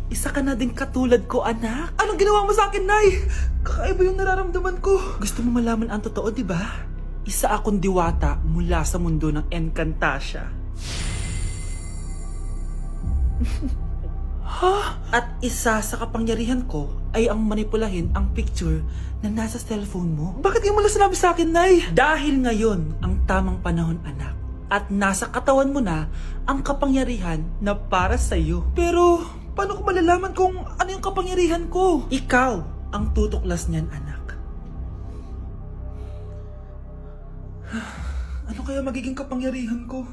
Isa ka na din katulad ko, anak. Anong ginawa mo sa akin, Nay? Kakaiba yung nararamdaman ko. Gusto mo malaman ang totoo, di ba? Isa akong diwata mula sa mundo ng Encantasia. Ha? At isa sa kapangyarihan ko ay ang manipulahin ang picture na nasa cellphone mo. Bakit di mo lang sinabi sa akin, Nay? Dahil ngayon ang tamang panahon, anak. At nasa katawan mo na ang kapangyarihan na para sa'yo. Pero, paano ko malalaman kung ano yung kapangyarihan ko? Ikaw ang tutuklas niyan, anak. Ano kaya magiging kapangyarihan ko?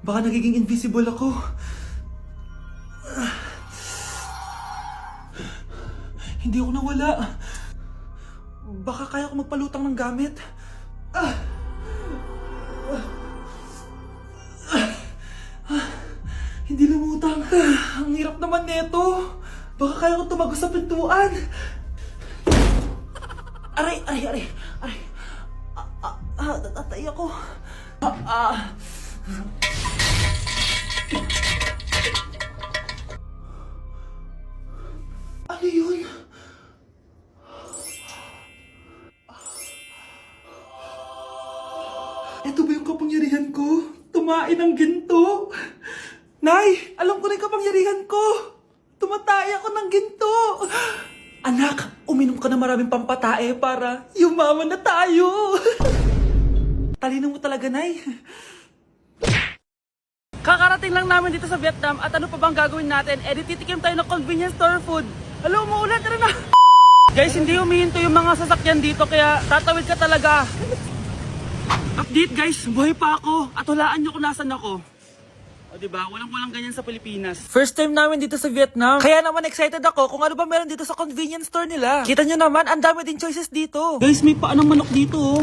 Baka nagiging invisible ako. Hindi ako nawala. Baka kaya ko magpalutang ng gamit. Hindi lumutang. Ang hirap naman neto. Baka kaya ko tumagos sa pintuan. Aray, aray, aray. Aray. Natatay ako. Ano yun? Ito ba yung kapangyarihan ko? Tumain ng ginto? Nay, alam ko na yung kapangyarihan ko. Tumatay ako ng ginto. Anak, uminom ka na maraming pampatae para yumaman na tayo. Talino mo talaga, Nay. Kakarating lang namin dito sa Vietnam at ano pa bang gagawin natin? Titikim tayo ng convenience store food. Hello, umuulan, tara na. Guys, hindi humihinto yung mga sasakyan dito kaya tatawid ka talaga. Update guys, buhay pa ako at hulaan nyo kung nasan ako. O diba, walang ganyan sa Pilipinas. First time namin dito sa Vietnam. Kaya naman excited ako kung ano ba meron dito sa convenience store nila. Kita nyo naman, ang dami din choices dito. Guys, may paanong manok dito oh.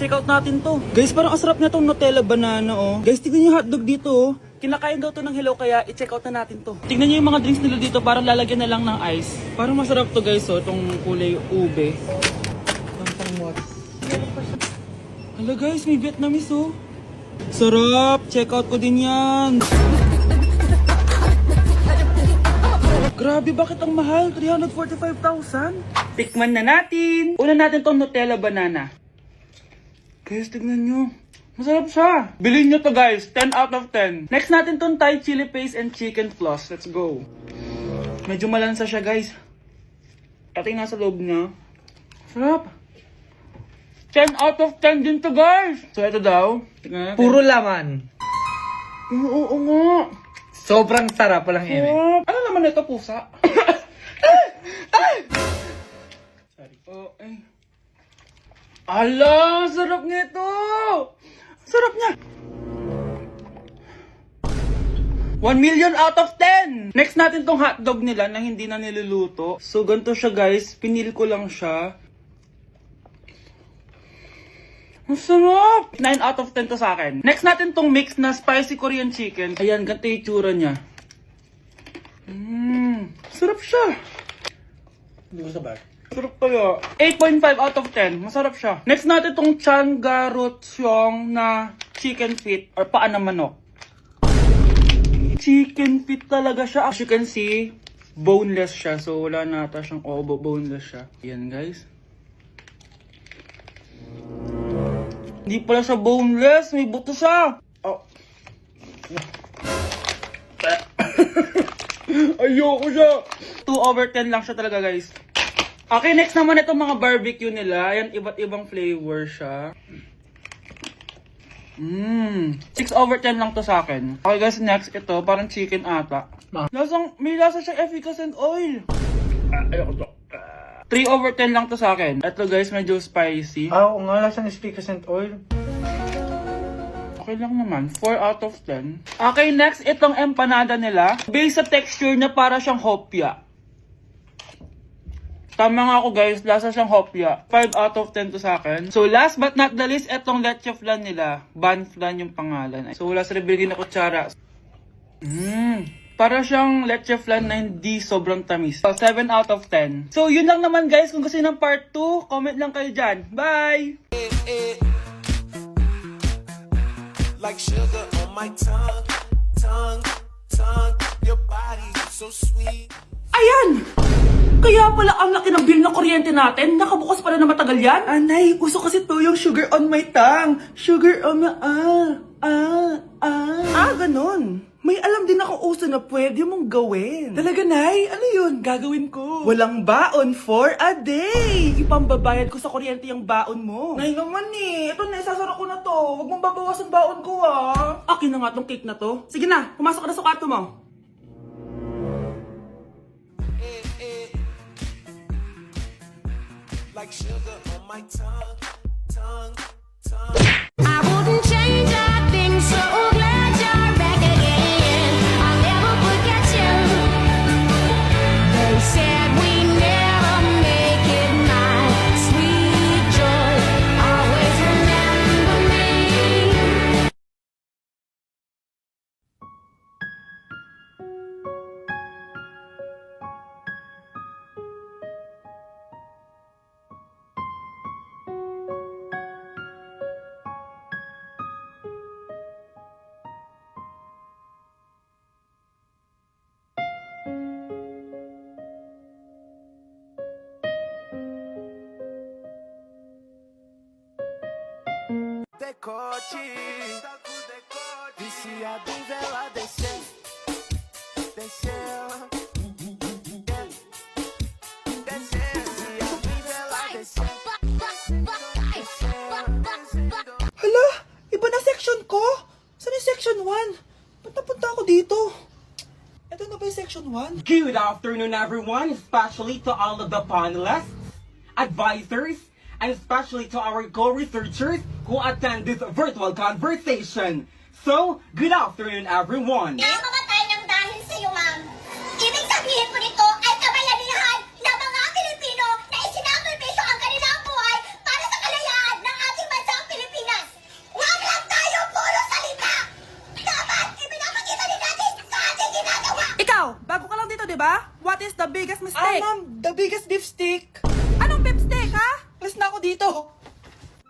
Check out natin to. Guys, parang asarap na tong Nutella banana oh. Guys, tignan nyo hotdog dito oh. Kinakain daw to ng hello kaya i-check out na natin to. Tignan nyo yung mga drinks nila dito, parang lalagyan na lang ng ice. Parang masarap to guys oh, itong kulay ube. Hala guys, may Vietnamese oh. Sarap! Check out ko din yan. Grabe, bakit ang mahal? 345,000? Tikman na natin. Una natin tong Nutella banana. Guys, tignan nyo. Masarap siya. Bilhin nyo to guys. 10 out of 10. Next natin tong Thai chili paste and chicken floss. Let's go. Medyo malansa siya guys. Pati nga sa loob niya. Sarap. 10 out of 10 din to guys. So ito daw. Tignan natin. Puro laman. Oo nga. Sobrang sarap, walang eme. Sarap. Ano naman ito, pusa? Sorry. Oh, ay. Ala, sarap nito. Sarap niya. 1 million out of 10. Next natin tong hotdog nila na hindi na niluluto. So ganito siya guys. Pinil ko lang siya. Ang sarap! 9 out of 10 to sa akin. Next natin tong mix na spicy Korean chicken. Ayan, ganito yung itsura niya. Sarap siya. Hindi ko sabay. Sarap kaya. 8.5 out of 10. Masarap siya. Next natin tong Changarotyong na chicken feet or paa ng manok. Chicken feet talaga siya. As you can see, boneless siya. So wala na ata siyang boneless siya. Ayan guys. Hindi pala siya boneless, may buto siya. Oh. Ayoko siya. 2 over 10 lang siya talaga guys. Okay, next naman itong mga barbecue nila. Ayan, iba't ibang flavor siya. 6 over 10 lang to sa akin. Okay guys, next ito, parang chicken ata. May lasa siyang efficacent oil. Ayoko to. 3 over 10 lang to sa akin. Ito guys, medyo spicy. Oo nga, lasang efficacent oil. Okay lang naman. 4 out of 10. Okay, next, itong empanada nila. Based sa texture na para siyang hopya. Tama nga ako guys, lasa siyang hopya. 5 out of 10 to sa akin. So last but not the least, itong leche flan nila. Ban flan yung pangalan. So wala sa binigyan na kutsara. Para siyang leche flan na hindi sobrang tamis. So, 7 out of 10. So, yun lang naman guys. Kung gusto nyo ng part 2, comment lang kayo dyan. Bye! Like sugar on my tongue, tongue, tongue. Your body so sweet. Ayan! Kaya pala ang laki ng bill na kuryente natin. Nakabukas pala na matagal yan. Anay, uso kasi to yung sugar on my tongue. Sugar on my... ganun. May alam din ako uso na pwede mong gawin. Talaga, Nay? Ano yun? Gagawin ko. Walang baon for a day. Ipambabayad ko sa kuryente yung baon mo. Nay naman eh. Ito na, isasara ko na to. Huwag mong babawasan baon ko ah. Akin na nga tong cake na to. Sige na, pumasok ka na sa kwarto mo. Like sugar on my tongue. I wouldn't change a thing, so glad you're back again. I'll never forget you. They said we never make it, my sweet joy. Always remember me. Decote, disse a vela descer, desceu, desceu, se a vela descer. Hala, iba na section ko. Saan yung section 1? Ba't napunta ako dito? Ito na ba yung section 1? Good afternoon, everyone, especially to all of the panelists, advisors, and especially to our co-researchers who attend this virtual conversation. So, good afternoon, everyone. Namamatay ng dahil sa iyo, ma'am. Ibig sabihin po nito ay kabayanihan ng mga Pilipino na isinakripisyo ang kanilang buhay para sa kalayaan ng ating bansang Pilipinas. Huwag lang tayo puro salita! Dapat ipinapakita din natin sa ating ginagawa! Ikaw, bago ka lang dito, di ba? What is the biggest mistake? Ma'am, the biggest beef stick. Anong beef steak, ha? Alis na ako dito.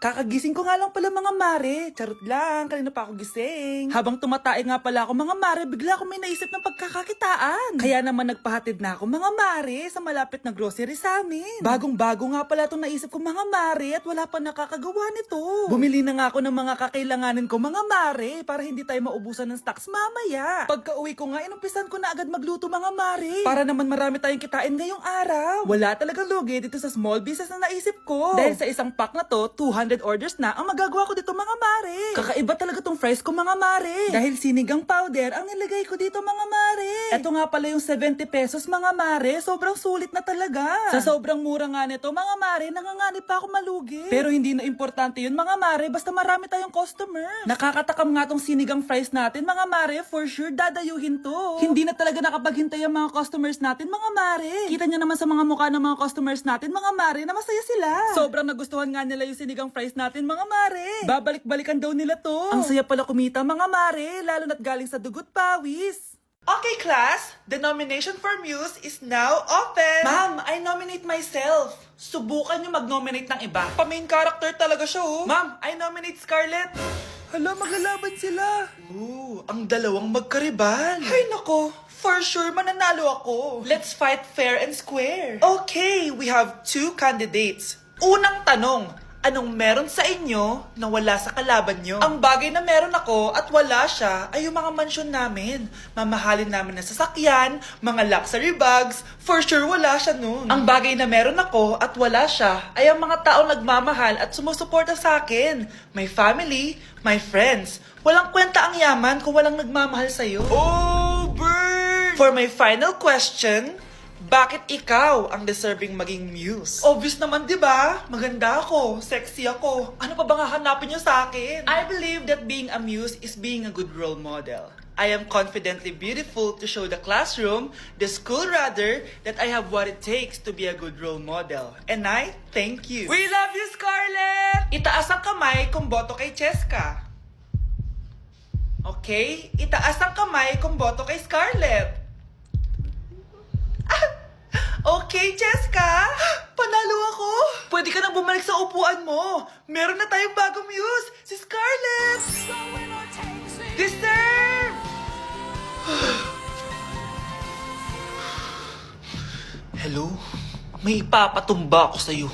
Kakagising ko nga lang pala mga mare. Charot lang, kanina pa ako gising. Habang tumatae nga pala ako mga mare, bigla ako may naisip ng pagkakakitaan. Kaya naman nagpahatid na ako mga mare sa malapit na grocery sa amin. Bagong-bago nga pala itong naisip ko mga mare at wala pa nakakagawa nito. Bumili na nga ako ng mga kakailanganin ko mga mare para hindi tayo maubusan ng stocks mamaya. Pagka uwi ko nga, inumpisan ko na agad magluto mga mare. Para naman marami tayong kitain ngayong araw. Wala talagang lugi dito sa small business na naisip ko. Dahil sa isang pack na to, 200 orders na ang magagawa ko dito mga mare. Kakaiba talaga tong fries ko mga mare. Dahil sinigang powder ang nilagay ko dito mga mare. Ito nga pala yung 70 pesos mga mare. Sobrang sulit na talaga. Sa sobrang mura nga nito mga mare, nanganganib pa ako malugi. Pero hindi na importante yun mga mare, basta marami tayong customer. Nakakatakam nga tong sinigang fries natin mga mare, for sure dadayuhin to. Hindi na talaga nakapaghintay ang mga customers natin mga mare. Kita niya naman sa mga mukha ng mga customers natin mga mare na masaya sila. Sobrang nagustuhan nga nila yung sinigang fries natin mga mare. Babalik-balikan daw nila to. Ang saya pala kumita mga mare, lalo na't galing sa dugot pawis. Okay class, the nomination for Muse is now open. Ma'am, I nominate myself. Subukan niyo mag-nominate ng iba. Pa-main character talaga siya oh. Ma'am, I nominate Scarlett. Hala, maglalaban sila. Ooh, ang dalawang magkaribal. Ay nako, for sure mananalo ako. Let's fight fair and square. Okay, we have 2 candidates. Unang tanong, anong meron sa inyo na wala sa kalaban nyo? Ang bagay na meron ako at wala siya ay yung mga mansyon namin. Mamahalin namin na sasakyan, mga luxury bags, for sure wala siya nun. Ang bagay na meron ako at wala siya ay ang mga taong nagmamahal at sumusuporta sa akin. My family, my friends. Walang kwenta ang yaman kung walang nagmamahal sa'yo. Oh, burn! For my final question, bakit ikaw ang deserving maging muse? Obvious naman, di ba? Maganda ako, sexy ako. Ano pa bang hahanapin niyo sa akin? I believe that being a muse is being a good role model. I am confidently beautiful to show the classroom, the school rather, that I have what it takes to be a good role model. And I thank you. We love you, Scarlett! Itaas ang kamay kung boto kay Cheska. Okay? Itaas ang kamay kung boto kay Scarlett. Okay, Cheska! Panalo ako! Pwede ka nang bumalik sa upuan mo. Meron na tayong bagong muse, si Scarlett! Deserve! Hello? May ipapatumba ako sa'yo.